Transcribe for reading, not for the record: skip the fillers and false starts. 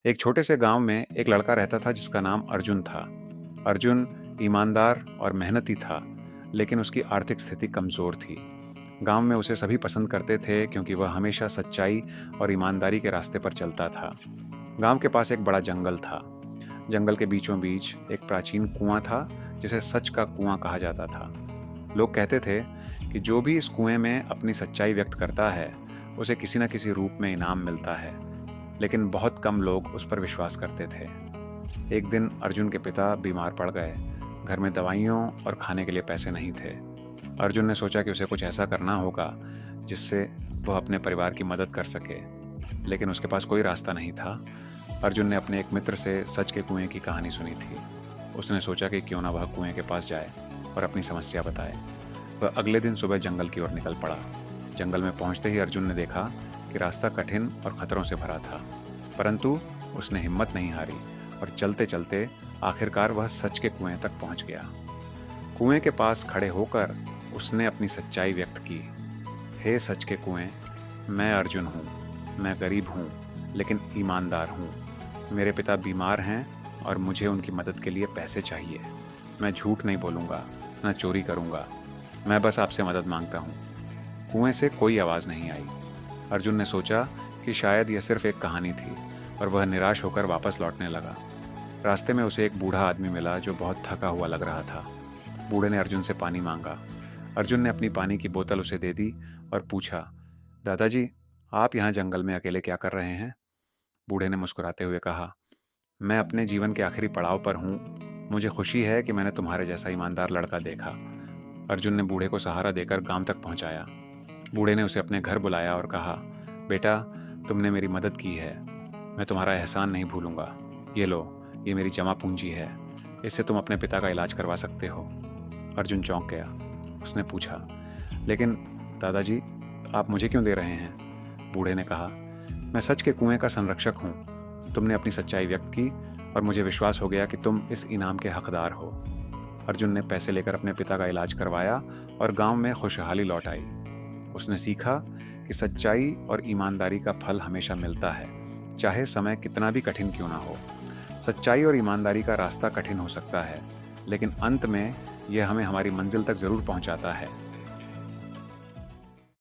एक छोटे से गांव में एक लड़का रहता था जिसका नाम अर्जुन था। अर्जुन ईमानदार और मेहनती था, लेकिन उसकी आर्थिक स्थिति कमजोर थी। गांव में उसे सभी पसंद करते थे क्योंकि वह हमेशा सच्चाई और ईमानदारी के रास्ते पर चलता था। गांव के पास एक बड़ा जंगल था। जंगल के बीचों बीच एक प्राचीन कुआं था, जिसे सच का कुआं कहा जाता था। लोग कहते थे कि जो भी इस कुएं में अपनी सच्चाई व्यक्त करता है, उसे किसी न किसी रूप में इनाम मिलता है। लेकिन बहुत कम लोग उस पर विश्वास करते थे। एक दिन अर्जुन के पिता बीमार पड़ गए। घर में दवाइयों और खाने के लिए पैसे नहीं थे। अर्जुन ने सोचा कि उसे कुछ ऐसा करना होगा जिससे वह अपने परिवार की मदद कर सके, लेकिन उसके पास कोई रास्ता नहीं था। अर्जुन ने अपने एक मित्र से सच के कुएं की कहानी सुनी थी। उसने सोचा कि क्यों ना वह कुएं के पास जाए और अपनी समस्या बताए। वह अगले दिन सुबह जंगल की ओर निकल पड़ा। जंगल में पहुंचते ही अर्जुन ने देखा कि रास्ता कठिन और खतरों से भरा था, परंतु उसने हिम्मत नहीं हारी और चलते चलते आखिरकार वह सच के कुएं तक पहुंच गया। कुएं के पास खड़े होकर उसने अपनी सच्चाई व्यक्त की। हे सच के कुएं, मैं अर्जुन हूँ। मैं गरीब हूँ, लेकिन ईमानदार हूँ। मेरे पिता बीमार हैं और मुझे उनकी मदद के लिए पैसे चाहिए। मैं झूठ नहीं बोलूँगा, न चोरी करूँगा। मैं बस आपसे मदद मांगता हूँ। कुएं से कोई आवाज़ नहीं आई। अर्जुन ने सोचा कि शायद यह सिर्फ एक कहानी थी, और वह निराश होकर वापस लौटने लगा। रास्ते में उसे एक बूढ़ा आदमी मिला जो बहुत थका हुआ लग रहा था। बूढ़े ने अर्जुन से पानी मांगा। अर्जुन ने अपनी पानी की बोतल उसे दे दी और पूछा, दादाजी, आप यहाँ जंगल में अकेले क्या कर रहे हैं? बूढ़े ने मुस्कुराते हुए कहा, मैं अपने जीवन के आखिरी पड़ाव पर हूँ। मुझे खुशी है कि मैंने तुम्हारे जैसा ईमानदार लड़का देखा। अर्जुन ने बूढ़े को सहारा देकर गांव तक पहुंचाया। बूढ़े ने उसे अपने घर बुलाया और कहा, बेटा, तुमने मेरी मदद की है। मैं तुम्हारा एहसान नहीं भूलूंगा। ये लो, ये मेरी जमा पूंजी है। इससे तुम अपने पिता का इलाज करवा सकते हो। अर्जुन चौंक गया। उसने पूछा, लेकिन दादाजी, आप मुझे क्यों दे रहे हैं? बूढ़े ने कहा, मैं सच के कुएं का संरक्षक हूँ। तुमने अपनी सच्चाई व्यक्त की और मुझे विश्वास हो गया कि तुम इस इनाम के हकदार हो। अर्जुन ने पैसे लेकर अपने पिता का इलाज करवाया और गांव में खुशहाली लौट आई। उसने सीखा कि सच्चाई और ईमानदारी का फल हमेशा मिलता है, चाहे समय कितना भी कठिन क्यों ना हो। सच्चाई और ईमानदारी का रास्ता कठिन हो सकता है, लेकिन अंत में यह हमें हमारी मंजिल तक जरूर पहुंचाता है।